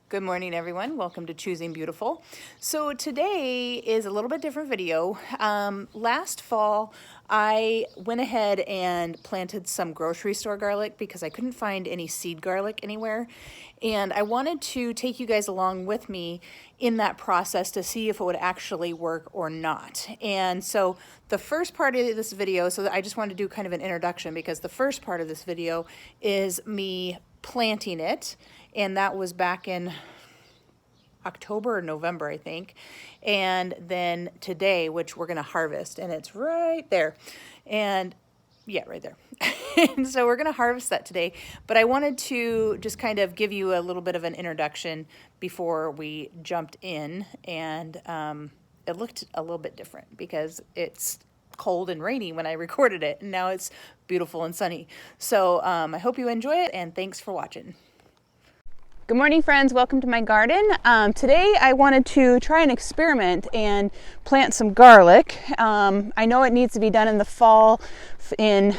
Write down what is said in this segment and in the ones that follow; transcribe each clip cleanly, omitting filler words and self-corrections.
Good morning, everyone. Welcome to Choosing Beautiful. So today is a little bit different video. Last fall, I went ahead and planted some grocery store garlic because I couldn't find any seed garlic anywhere. And I wanted to take you guys along with me in that process to see if it would actually work or not. And so the first part of this video, so I just wanted to do kind of an introduction because the first part of this video is me planting it. And that was back in October or November, I think. And then today, which we're going to harvest, and it's right there. And yeah, right there. And so we're going to harvest that today. But I wanted to just kind of give you a little bit of an introduction before we jumped in. And it looked a little bit different because it's cold and rainy when I recorded it. And now it's beautiful and sunny. So I hope you enjoy it, and thanks for watching. Good morning, friends. Welcome to my garden. Today I wanted to try an experiment and plant some garlic. I know it needs to be done in the fall, in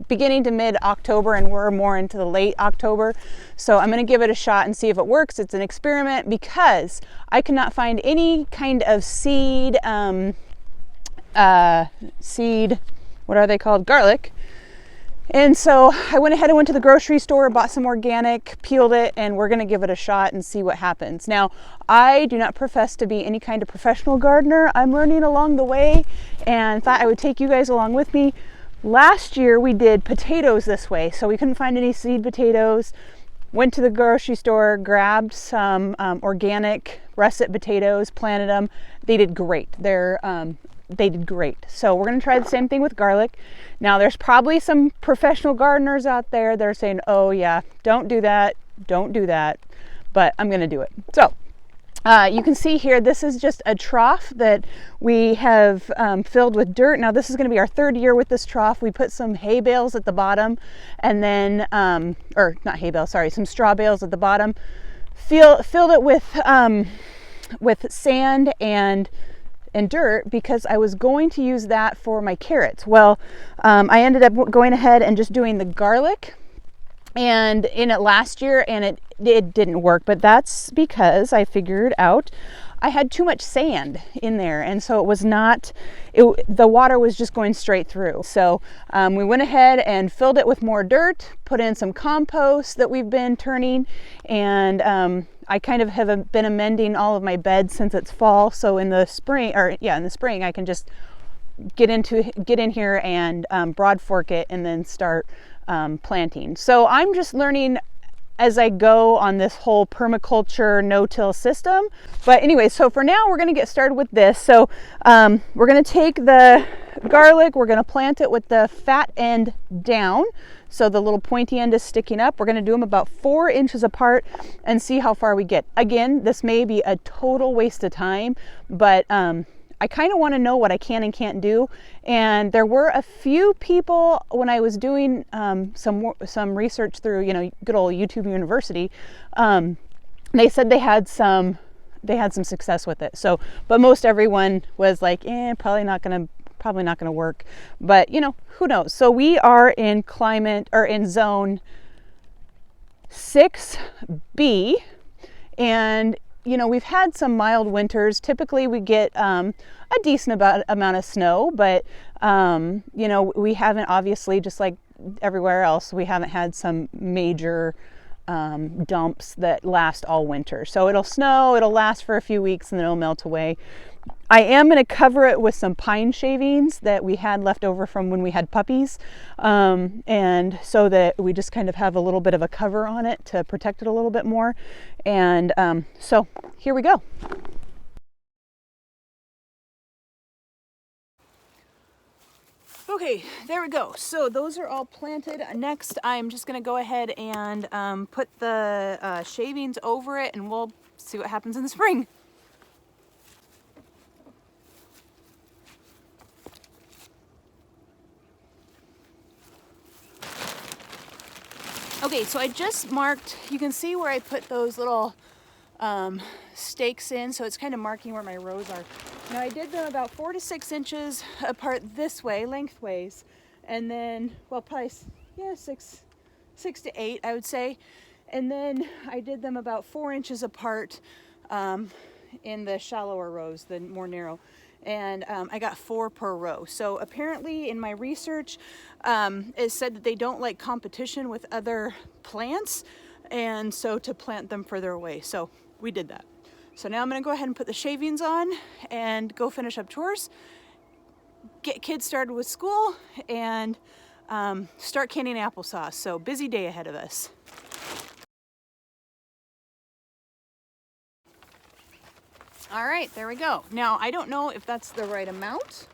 beginning to mid-October, and we're more into the late October. So I'm going to give it a shot and see if it works. It's an experiment because I cannot find any kind of seed, what are they called? Garlic. And so I went ahead and went to the grocery store, bought some organic, peeled it, and we're going to give it a shot and see what happens. Now, I do not profess to be any kind of professional gardener. I'm learning along the way and thought I would take you guys along with me. Last year we did potatoes this way, so we couldn't find any seed potatoes. Went to the grocery store, grabbed some organic russet potatoes, planted them. They did great. They did great. So we're going to try the same thing with garlic. Now there's probably some professional gardeners out there that are saying, oh yeah, don't do that, but I'm going to do it. So you can see here, this is just a trough that we have filled with dirt. Now this is going to be our third year with this trough. We put some hay bales at the bottom and then, or not hay bales, sorry, some straw bales at the bottom. Filled it with sand and dirt because I was going to use that for my carrots. Well, I ended up going ahead and just doing the garlic and in it last year, and it didn't work, but that's because I figured out I had too much sand in there, and so the water was just going straight through. So we went ahead and filled it with more dirt, put in some compost that we've been turning, and I kind of have been amending all of my beds since it's fall. So in the spring, I can just get in here and broad fork it and then start planting. So I'm just learning as I go on this whole permaculture no-till system. But anyway, so for now we're going to get started with this. So we're going to take the garlic, we're going to plant it with the fat end down. So the little pointy end is sticking up. We're going to do them about 4 inches apart and see how far we get. Again, this may be a total waste of time, but I kind of want to know what I can and can't do. And there were a few people when I was doing some research through, good old YouTube University. They said they had some success with it. So, but most everyone was like, probably not going to work. But who knows? So we are in zone 6B, and we've had some mild winters. Typically we get a decent amount of snow, but we haven't, obviously, just like everywhere else, we haven't had some major dumps that last all winter. So it'll snow, it'll last for a few weeks, and then it'll melt away. I am going to cover it with some pine shavings that we had left over from when we had puppies, and so that we just kind of have a little bit of a cover on it to protect it a little bit more. And so here we go. Okay, there we go. So those are all planted. Next, I'm just going to go ahead and put the shavings over it, and we'll see what happens in the spring. Okay, so I just marked, you can see where I put those little stakes in, so it's kind of marking where my rows are. Now I did them about 4 to 6 inches apart this way, lengthways, and then, well, probably, 6 to 8, I would say. And then I did them about 4 inches apart in the shallower rows, the more narrow. And I got 4 per row. So apparently in my research, it said that they don't like competition with other plants, and so to plant them further away. So we did that. So now I'm gonna go ahead and put the shavings on and go finish up chores, get kids started with school, and start canning applesauce. So busy day ahead of us. All right, there we go. Now, I don't know if that's the right amount.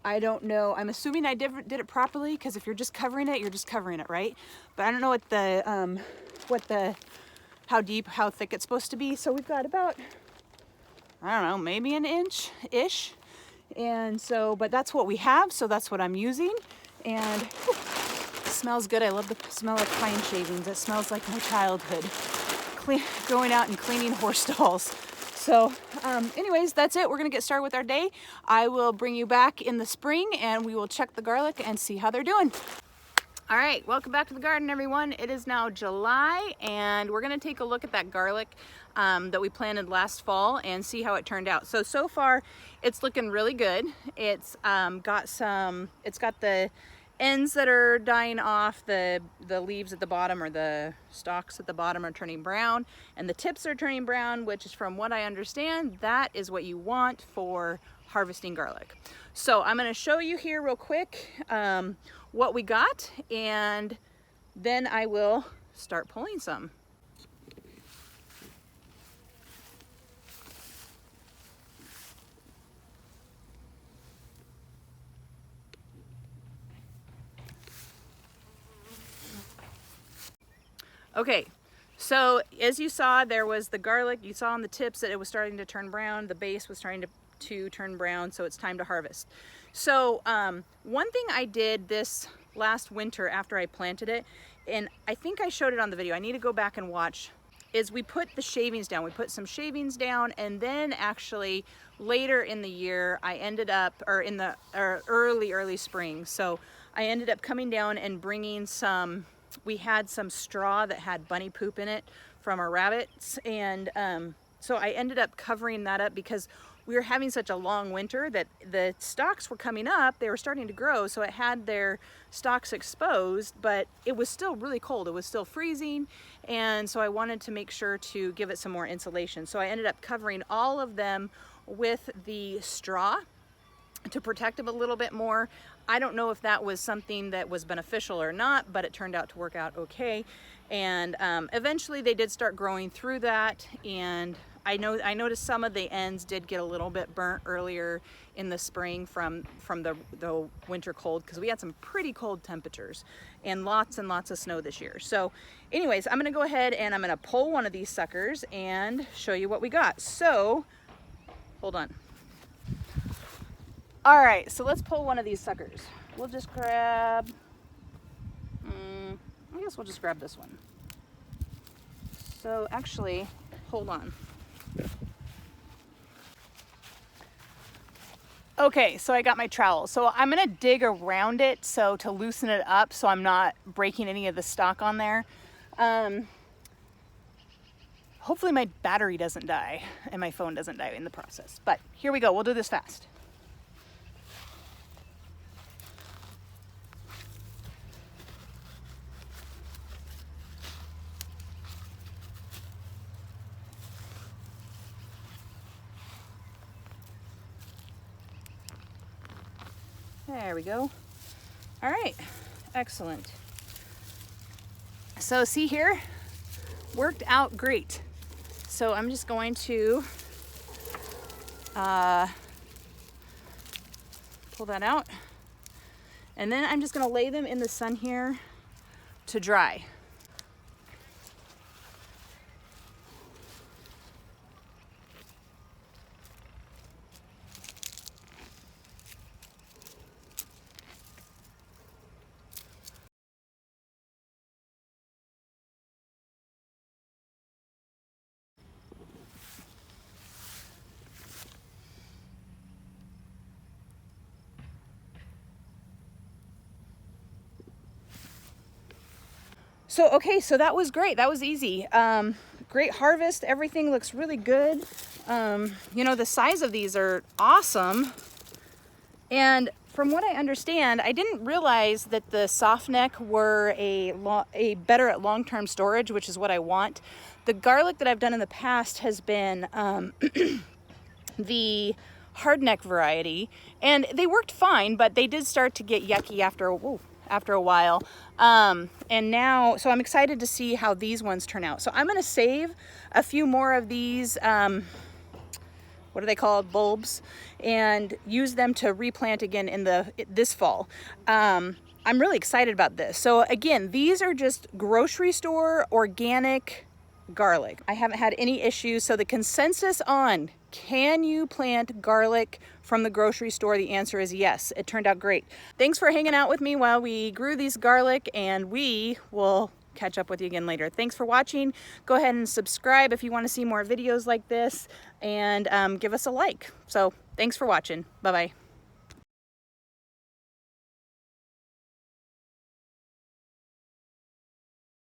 I don't know. I'm assuming I did it properly, because if you're just covering it, you're just covering it, right? But I don't know how deep, how thick it's supposed to be. So we've got about, I don't know, maybe an inch-ish. And so, but that's what we have, so that's what I'm using. And whew, it smells good. I love the smell of pine shavings. It smells like my childhood. Going out and cleaning horse stalls. So anyways, that's it. We're gonna get started with our day. I will bring you back in the spring and we will check the garlic and see how they're doing. All right, welcome back to the garden, everyone. It is now July and we're gonna take a look at that garlic that we planted last fall and see how it turned out. So far it's looking really good. It's got the ends that are dying off, the leaves at the bottom, or the stalks at the bottom, are turning brown, and the tips are turning brown, which is, from what I understand, that is what you want for harvesting garlic. So I'm going to show you here real quick what we got, and then I will start pulling some. Okay, so as you saw, there was the garlic. You saw on the tips that it was starting to turn brown. The base was starting to turn brown, so it's time to harvest. So one thing I did this last winter after I planted it, and I think I showed it on the video, I need to go back and watch, is we put the shavings down. We put some shavings down, and then actually later in the year, I ended up, or in the early spring, so I ended up coming down and bringing some, we had some straw that had bunny poop in it from our rabbits, and so I ended up covering that up because we were having such a long winter that the stalks were coming up, they were starting to grow, so it had their stalks exposed, but it was still really cold, it was still freezing, and so I wanted to make sure to give it some more insulation. So I ended up covering all of them with the straw to protect them a little bit more. I don't know if that was something that was beneficial or not, but it turned out to work out okay. And eventually they did start growing through that, and I noticed some of the ends did get a little bit burnt earlier in the spring from the winter cold, because we had some pretty cold temperatures and lots of snow this year. So anyways, I'm gonna go ahead and I'm gonna pull one of these suckers and show you what we got. So hold on. All right, so let's pull one of these suckers. We'll just grab, I guess we'll just grab this one. So actually, hold on. Okay, so I got my trowel. So I'm gonna dig around it so to loosen it up so I'm not breaking any of the stalk on there. Hopefully my battery doesn't die and my phone doesn't die in the process. But here we go, we'll do this fast. There we go. All right, excellent. So see here, worked out great. So I'm just going to pull that out, and then I'm just gonna lay them in the sun here to dry. So that was great. That was easy. Great harvest. Everything looks really good. You know, the size of these are awesome. And from what I understand, I didn't realize that the soft neck were a better at long-term storage, which is what I want. The garlic that I've done in the past has been the hard neck variety, and they worked fine, but they did start to get yucky after a while. And now, so I'm excited to see how these ones turn out. So I'm going to save a few more of these, what are they called, bulbs, and use them to replant again in this fall. I'm really excited about this. So again, these are just grocery store organic garlic. I haven't had any issues. So the consensus on, can you plant garlic from the grocery store? The answer is yes. It turned out great. Thanks for hanging out with me while we grew these garlic, and we will catch up with you again later. Thanks for watching. Go ahead and subscribe if you want to see more videos like this, and give us a like. So thanks for watching. Bye-bye.